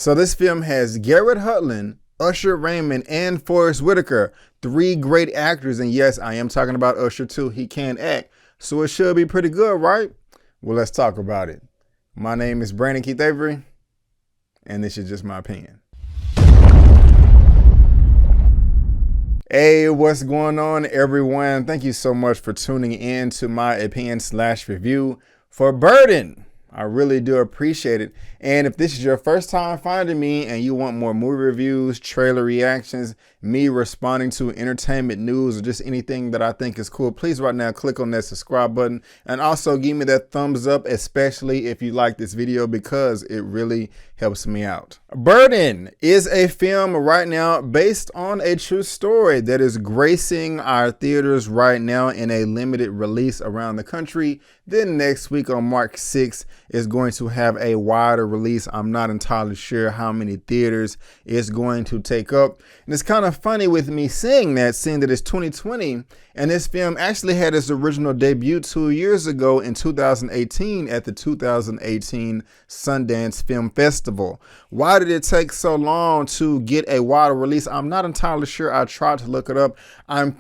So this film has Garrett Hudlin, Usher Raymond, and Forrest Whitaker, three great actors. And yes, I am talking about Usher too. He can act, so it should be pretty good, right? Well, let's talk about it. My name is Brandon Keith Avery, and this is just my opinion. Hey, what's going on, everyone? Thank you so much for tuning in to my opinion/review for Burden. I really do appreciate it. And if this is your first time finding me and you want more movie reviews, trailer reactions, me responding to entertainment news, or just anything that I think is cool, please right now click on that subscribe button and also give me that thumbs up, especially if you like this video, because it really helps me out. Burden is a film right now based on a true story that is gracing our theaters right now in a limited release around the country. Then next week on March 6th is going to have a wider release. I'm not entirely sure how many theaters it's going to take up. And it's kind of funny with me saying that, seeing that it's 2020 and this film actually had its original debut 2 years ago in 2018 at the 2018 Sundance Film Festival. Why did it take so long to get a wider release? I'm not entirely sure. I tried to look it up. I'm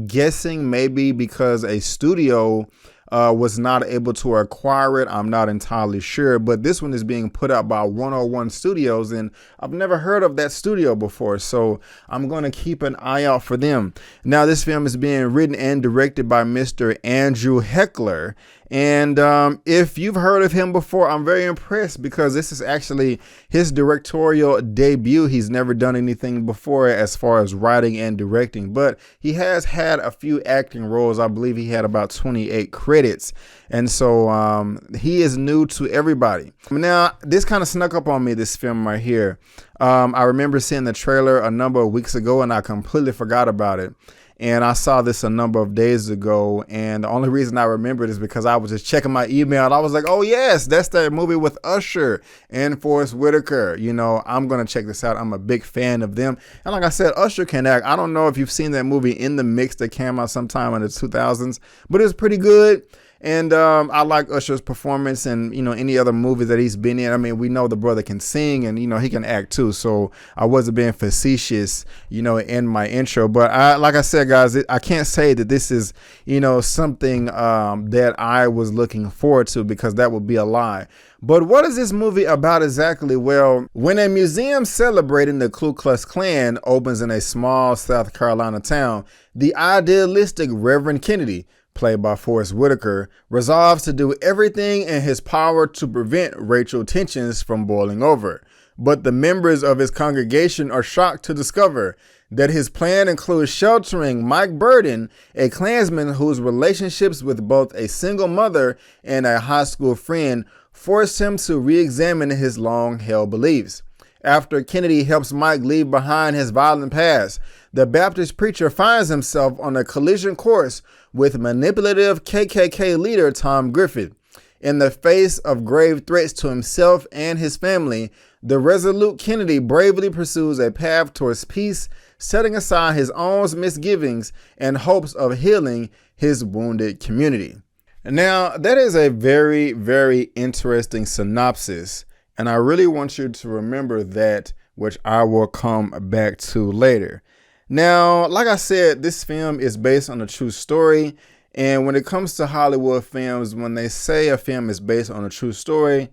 guessing maybe because a studio was not able to acquire it. I'm not entirely sure, but this one is being put out by 101 Studios, and I've never heard of that studio before, so I'm going to keep an eye out for them. Now, this film is being written and directed by Mr. Andrew Heckler, and if you've heard of him before, I'm very impressed because this is actually his directorial debut. He's never done anything before as far as writing and directing, but he has had a few acting roles. I believe he had about 28 credits. And so he is new to everybody. Now, this kind of snuck up on me, this film right here. I remember seeing the trailer a number of weeks ago and I completely forgot about it. And I saw this a number of days ago, and the only reason I remembered is because I was just checking my email and I was like, oh yes, that's that movie with Usher and Forrest Whitaker. You know, I'm going to check this out. I'm a big fan of them. And like I said, Usher can act. I don't know if you've seen that movie In the Mix that came out sometime in the 2000s, but it was pretty good. And I like Usher's performance and, you know, any other movies that he's been in. I mean, we know the brother can sing and, you know, he can act too. So I wasn't being facetious, you know, in my intro. But like I said, guys, I can't say that this is, you know, something that I was looking forward to, because that would be a lie. But what is this movie about exactly? Well, when a museum celebrating the Ku Klux Klan opens in a small South Carolina town, the idealistic Reverend Kennedy, played by Forrest Whitaker, resolves to do everything in his power to prevent racial tensions from boiling over. But the members of his congregation are shocked to discover that his plan includes sheltering Mike Burden, a Klansman whose relationships with both a single mother and a high school friend force him to re-examine his long-held beliefs. After Kennedy helps Mike leave behind his violent past, the Baptist preacher finds himself on a collision course with manipulative KKK leader Tom Griffith. In the face of grave threats to himself and his family, the resolute Kennedy bravely pursues a path towards peace, setting aside his own misgivings and hopes of healing his wounded community. Now, that is a very, very interesting synopsis, and I really want you to remember that, which I will come back to later. Now, like I said, this film is based on a true story. And when it comes to Hollywood films, when they say a film is based on a true story,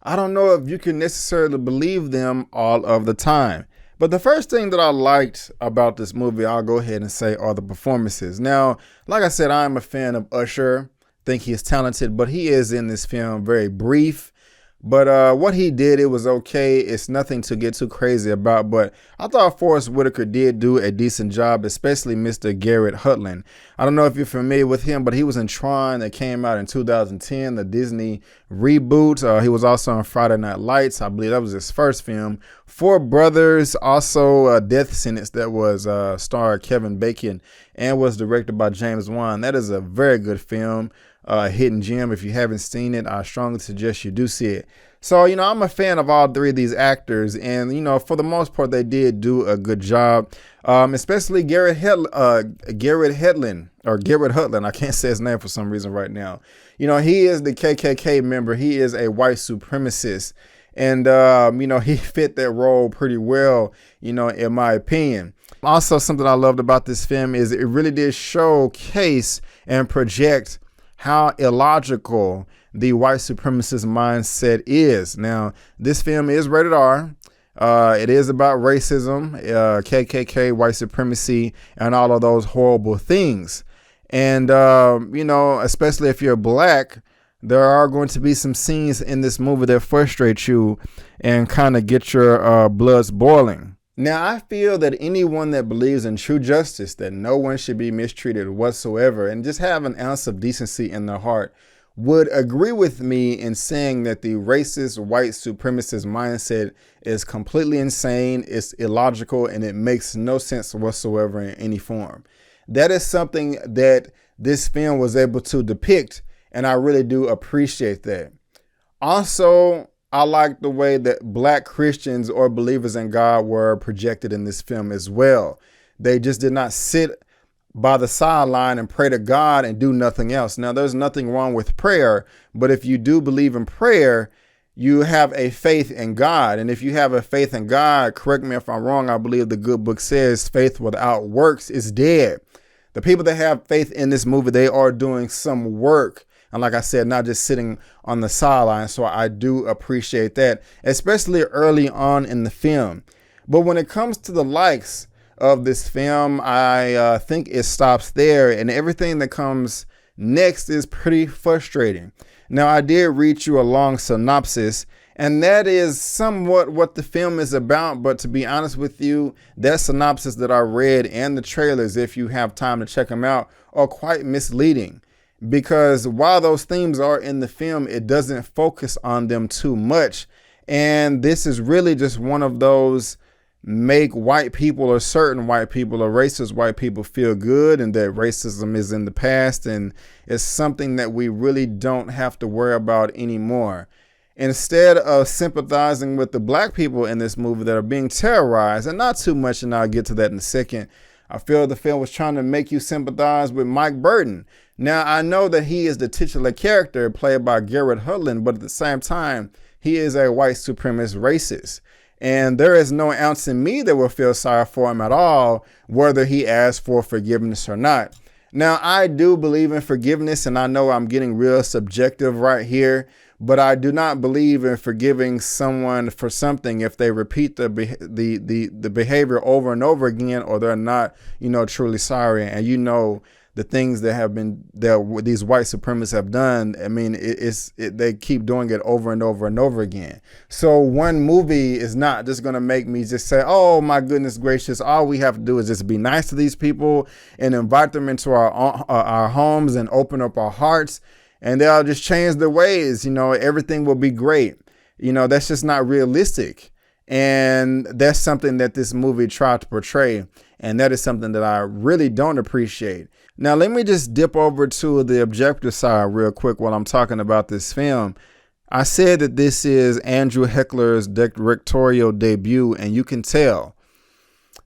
I don't know if you can necessarily believe them all of the time. But the first thing that I liked about this movie, I'll go ahead and say, are the performances. Now, like I said, I'm a fan of Usher. Think he is talented, but he is in this film very brief. But what he did, it was okay. It's nothing to get too crazy about. But I thought Forrest Whitaker did do a decent job, especially Mr. Garrett Hudlin. I don't know if you're familiar with him, but he was in Tron that came out in 2010, the Disney reboot. He was also on Friday Night Lights. I believe that was his first film. Four Brothers, also a Death Sentence that was starred Kevin Bacon and was directed by James Wan. That is a very good film. Hidden gem. If you haven't seen it, I strongly suggest you do see it. So, you know, I'm a fan of all three of these actors, and, you know, for the most part, they did do a good job. Especially Garrett Hudlin. I can't say his name for some reason right now. You know, he is the KKK member. He is a white supremacist. And, he fit that role pretty well, in my opinion. Also, something I loved about this film is it really did showcase and project how illogical the white supremacist mindset is. Now, this film is rated R. It is about racism, KKK, white supremacy, and all of those horrible things. And, especially if you're black, there are going to be some scenes in this movie that frustrate you and kind of get your bloods boiling. Now, I feel that anyone that believes in true justice, that no one should be mistreated whatsoever, and just have an ounce of decency in their heart, would agree with me in saying that the racist white supremacist mindset is completely insane, it's illogical, and it makes no sense whatsoever in any form. That is something that this film was able to depict, and I really do appreciate that. Also, I like the way that black Christians or believers in God were projected in this film as well. They just did not sit by the sideline and pray to God and do nothing else. Now, there's nothing wrong with prayer, but if you do believe in prayer, you have a faith in God. And if you have a faith in God, correct me if I'm wrong, I believe the good book says faith without works is dead. The people that have faith in this movie, they are doing some work. And like I said, not just sitting on the sideline. So I do appreciate that, especially early on in the film. But when it comes to the likes of this film, I think it stops there, and everything that comes next is pretty frustrating. Now, I did read you a long synopsis, and that is somewhat what the film is about. But to be honest with you, that synopsis that I read and the trailers, if you have time to check them out, are quite misleading. Because while those themes are in the film, it doesn't focus on them too much. And this is really just one of those make white people or certain white people or racist white people feel good, and that racism is in the past and it's something that we really don't have to worry about anymore. Instead of sympathizing with the black people in this movie that are being terrorized, and not too much, and I'll get to that in a second, I feel the film was trying to make you sympathize with Mike Burton. Now, I know that he is the titular character played by Garrett Hudlin, but at the same time, he is a white supremacist racist. And there is no ounce in me that will feel sorry for him at all, whether he asks for forgiveness or not. Now, I do believe in forgiveness, and I know I'm getting real subjective right here, but I do not believe in forgiving someone for something if they repeat the behavior over and over again, or they're not, truly sorry. And the things that have been that these white supremacists have done. I mean, they keep doing it over and over and over again. So one movie is not just going to make me just say, oh my goodness gracious, all we have to do is just be nice to these people and invite them into our homes and open up our hearts, and they'll just change their ways. Everything will be great. That's just not realistic. And that's something that this movie tried to portray. And that is something that I really don't appreciate. Now, let me just dip over to the objective side real quick while I'm talking about this film. I said that this is Andrew Heckler's directorial debut, and you can tell.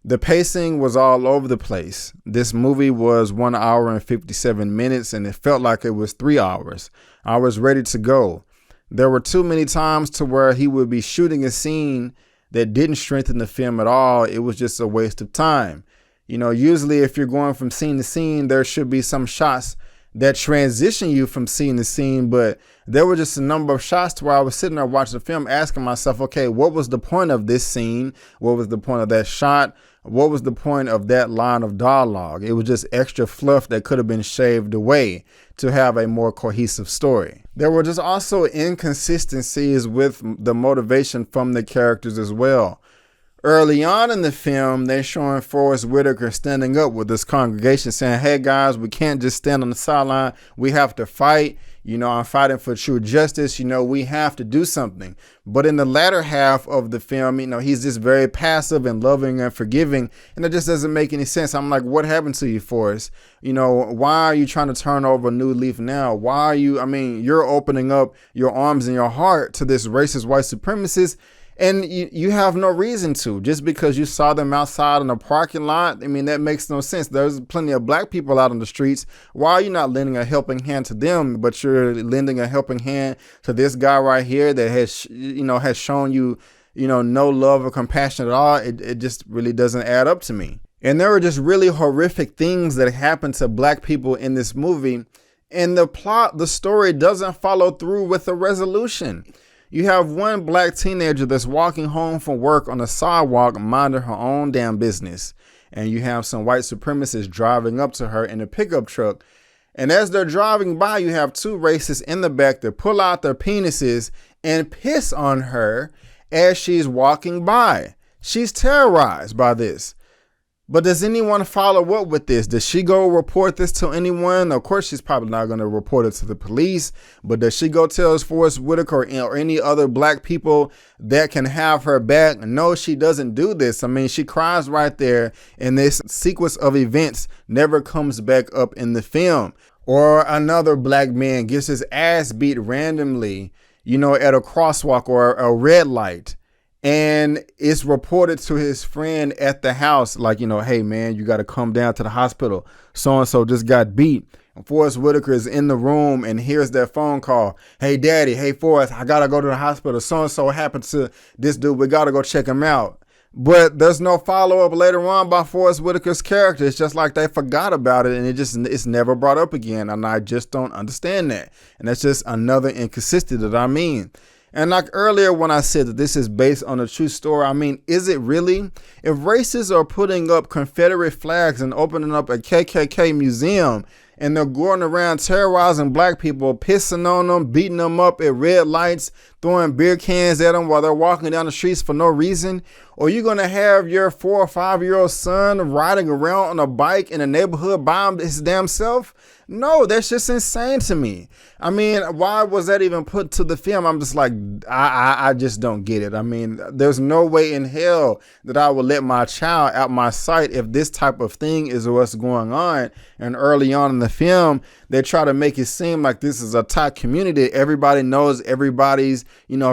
The pacing was all over the place. This movie was 1 hour and 57 minutes, and it felt like it was 3 hours. I was ready to go. There were too many times to where he would be shooting a scene that didn't strengthen the film at all. It was just a waste of time. Usually if you're going from scene to scene, there should be some shots that transition you from scene to scene. But there were just a number of shots to where I was sitting there watching the film asking myself, okay, what was the point of this scene? What was the point of that shot? What was the point of that line of dialogue? It was just extra fluff that could have been shaved away to have a more cohesive story. There were just also inconsistencies with the motivation from the characters as well. Early on in the film, they're showing Forrest Whitaker standing up with this congregation saying, hey guys, we can't just stand on the sideline. We have to fight. I'm fighting for true justice. We have to do something. But in the latter half of the film, he's just very passive and loving and forgiving. And it just doesn't make any sense. I'm like, what happened to you, Forrest? Why are you trying to turn over a new leaf now? Why are you, you're opening up your arms and your heart to this racist white supremacist. And you have no reason to, just because you saw them outside in the parking lot. I mean, that makes no sense. There's plenty of black people out on the streets. Why are you not lending a helping hand to them, but you're lending a helping hand to this guy right here that has shown you, no love or compassion at all? It just really doesn't add up to me. And there were just really horrific things that happened to black people in this movie. And the story doesn't follow through with a resolution. You have one black teenager that's walking home from work on the sidewalk, minding her own damn business. And you have some white supremacists driving up to her in a pickup truck. And as they're driving by, you have two racists in the back that pull out their penises and piss on her as she's walking by. She's terrorized by this. But does anyone follow up with this? Does she go report this to anyone? Of course, she's probably not going to report it to the police. But does she go tell Forrest Whitaker or any other black people that can have her back? No, she doesn't do this. I mean, she cries right there. And this sequence of events never comes back up in the film. Or another black man gets his ass beat randomly, at a crosswalk or a red light. And it's reported to his friend at the house, like, hey, man, you got to come down to the hospital. So-and-so just got beat. And Forrest Whitaker is in the room and hears that phone call. Hey, daddy. Hey, Forrest, I got to go to the hospital. So-and-so happened to this dude. We got to go check him out. But there's no follow-up later on by Forrest Whitaker's character. It's just like they forgot about it, and it's never brought up again. And I just don't understand that. And that's just another inconsistency that I mean. And like earlier when I said that this is based on a true story, I mean, is it really? If racists are putting up Confederate flags and opening up a KKK museum and they're going around terrorizing black people, pissing on them, beating them up at red lights, throwing beer cans at them while they're walking down the streets for no reason, or you're going to have your 4 or 5-year-old son riding around on a bike in a neighborhood by his damn self? No, that's just insane to me. I mean, why was that even put to the film? I'm just like, I just don't get it. I mean, there's no way in hell that I would let my child out my sight if this type of thing is what's going on. And early on in the film, they try to make it seem like this is a tight community. Everybody knows everybody's,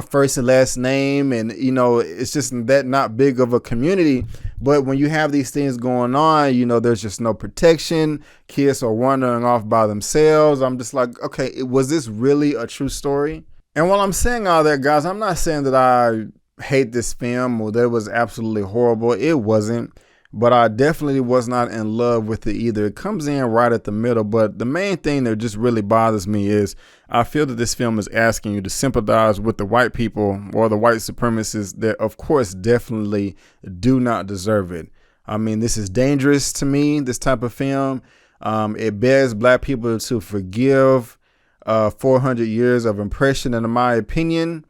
first and last name. And, it's just that not big of a community. But when you have these things going on, there's just no protection. Kids are wandering off by themselves. I'm just like, okay, was this really a true story? And while I'm saying all that, guys, I'm not saying that I hate this film or that it was absolutely horrible. It wasn't. But I definitely was not in love with it either. It comes in right at the middle. But the main thing that just really bothers me is I feel that this film is asking you to sympathize with the white people or the white supremacists that, of course, definitely do not deserve it. I mean, this is dangerous to me, this type of film. It begs black people to forgive 400 years of oppression, in my opinion,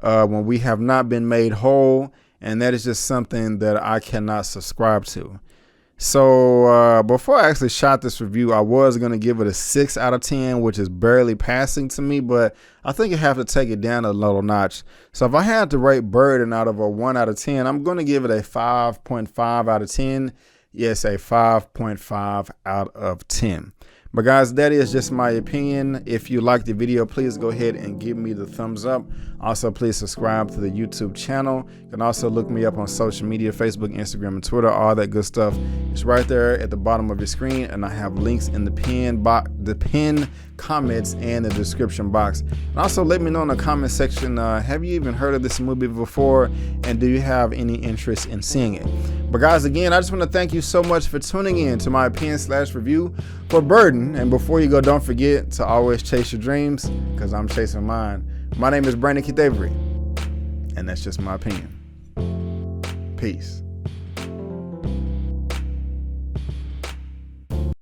when we have not been made whole. And that is just something that I cannot subscribe to. So before I actually shot this review, I was going to give it a 6 out of 10, which is barely passing to me. But I think I have to take it down a little notch. So if I had to rate Burden out of a 1 out of 10, I'm going to give it a 5.5 out of 10. Yes, a 5.5 out of 10. But guys, that is just my opinion. If you like the video, please go ahead and give me the thumbs up. Also, please subscribe to the YouTube channel. You can also look me up on social media, Facebook, Instagram, and Twitter, all that good stuff. It's right there at the bottom of your screen. And I have links in the pinned comments and the description box. And also let me know in the comment section, have you even heard of this movie before? And do you have any interest in seeing it? But guys, again, I just want to thank you so much for tuning in to my opinion/review for Burden. And before you go, don't forget to always chase your dreams, because I'm chasing mine. My name is Brandon Keith Avery, and that's just my opinion. Peace.